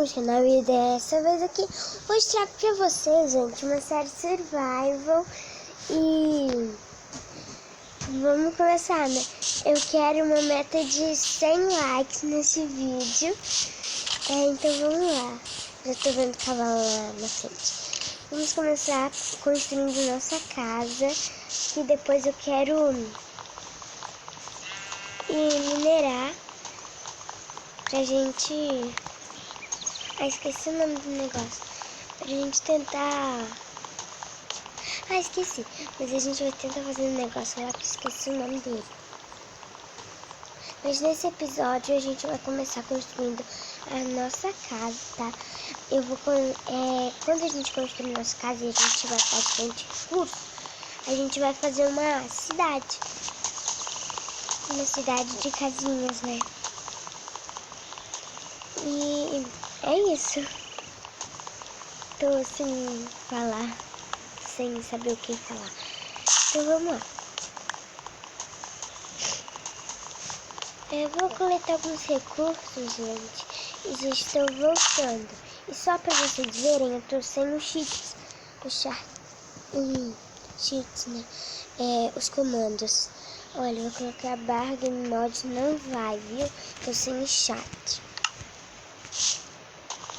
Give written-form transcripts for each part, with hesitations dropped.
no canal e dessa vez aqui vou mostrar pra vocês, gente, uma série survival e vamos começar, né? Eu quero uma meta de 100 likes nesse vídeo, então vamos lá. Já tô vendo o cavalo lá na frente. Vamos começar construindo nossa casa e depois eu quero minerar pra gente... esqueci o nome do negócio. Pra gente tentar... esqueci. Mas a gente vai tentar fazer um negócio lá que eu esqueci o nome dele. Mas nesse episódio a gente vai começar construindo a nossa casa, tá? Eu vou... quando a gente construir nossa casa e a gente tiver bastante recurso, a gente vai fazer uma cidade. Uma cidade de casinhas, né? E é isso. Tô sem falar, sem saber o que falar. Então vamos lá. Eu vou coletar alguns recursos, gente, e já estou voltando. E só pra vocês verem, eu tô sem os cheats. Cheats, né? Os comandos. Olha, eu vou colocar barra game mods, não vai, viu? Tô sem chat.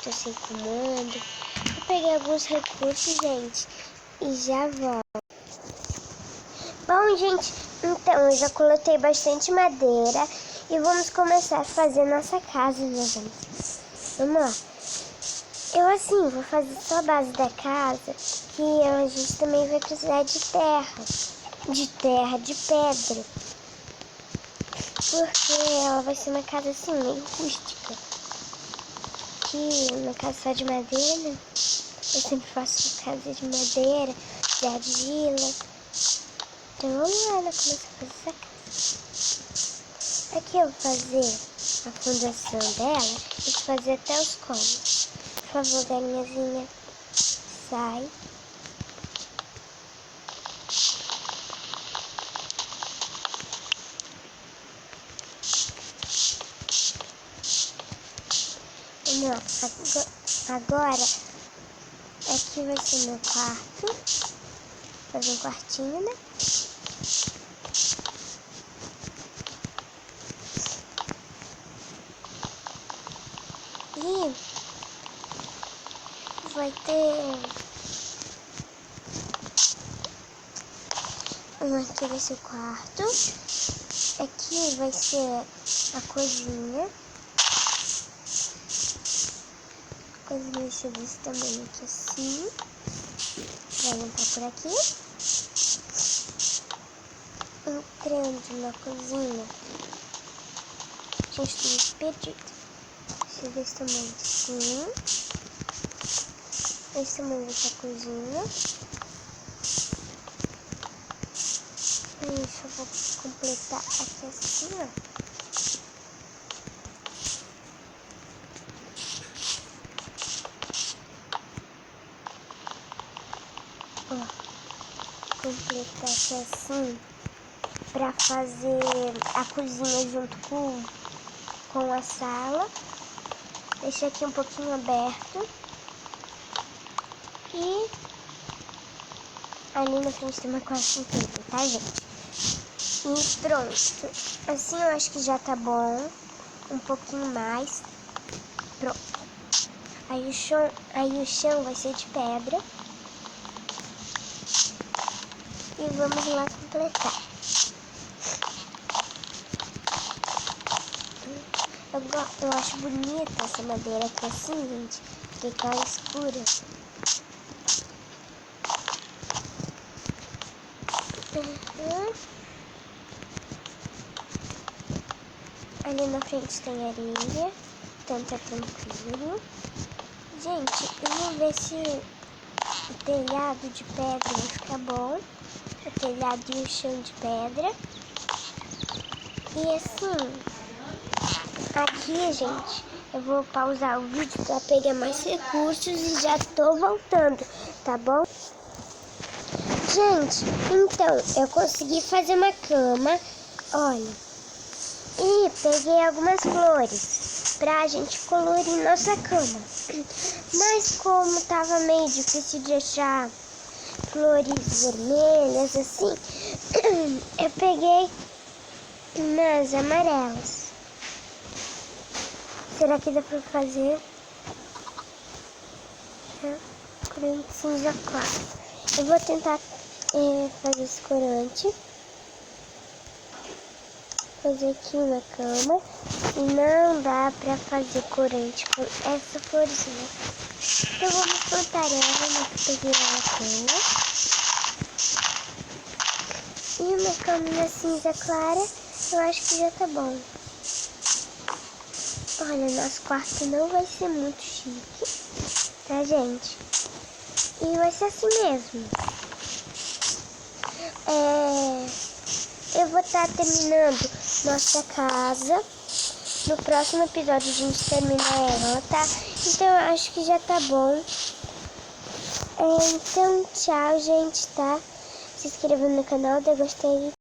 Tô sem comando. Vou pegar alguns recursos, gente, e já volto. Bom, gente, então eu já coletei bastante madeira e vamos começar a fazer nossa casa, né, gente? Vamos lá. Eu, assim, vou fazer só a base da casa, que a gente também vai precisar de terra. De pedra. Porque ela vai ser uma casa, assim, meio rústica. Que uma casa só de madeira, né? Eu sempre faço casa de madeira, de argila. Então vamos lá, né? Começar a fazer essa casa. Aqui eu vou fazer a fundação dela e fazer até os cômodos. Por favor, galinhazinha, sai. Vamos lá. Agora, aqui vai ser meu quarto. Fazer um quartinho, né? E vai ter... Aqui vai ser o quarto. Aqui vai ser a cozinha. A cozinha vai ser desse tamanho aqui, assim. Vai limpar por aqui. Entrando na cozinha. Gente, tem pedido. Vai ser desse tamanho assim. Esse tamanho vai ser a cozinha. Isso, eu vou completar aqui assim, ó. Completar aqui assim, pra fazer a cozinha junto com a sala. Deixar aqui um pouquinho aberto. E ali na frente tem uma quarta inteira, tá, gente? E pronto. Assim eu acho que já tá bom. Um pouquinho mais. Pronto. Aí o chão vai ser de pedra. E vamos lá completar. Eu acho bonita essa madeira aqui assim, gente. Porque tá escura. Ali na frente tem areia, então tá tranquilo. Gente, eu vou ver se o telhado de pedra vai ficar bom. O telhado e o chão de pedra. E assim, aqui, gente, eu vou pausar o vídeo pra pegar mais recursos e já tô voltando, tá bom? Gente, então, eu consegui fazer uma cama, olha. E peguei algumas flores. pra gente colorir nossa cama. Mas como tava meio difícil de achar flores vermelhas assim, eu peguei umas amarelas. Será que dá pra fazer? Corante cinza claro. Eu vou tentar fazer esse corante. Fazer aqui na cama. E não dá pra fazer corante com essa florzinha. Então vamos plantar ela na cama. E uma cama cinza clara, eu acho que já tá bom. Olha, nosso quarto não vai ser muito chique, tá, gente? E vai ser assim mesmo. Eu vou estar terminando nossa casa. No próximo episódio a gente termina ela, tá? Então eu acho que já tá bom. Então tchau, gente, tá? Se inscreva no canal, dê gostei.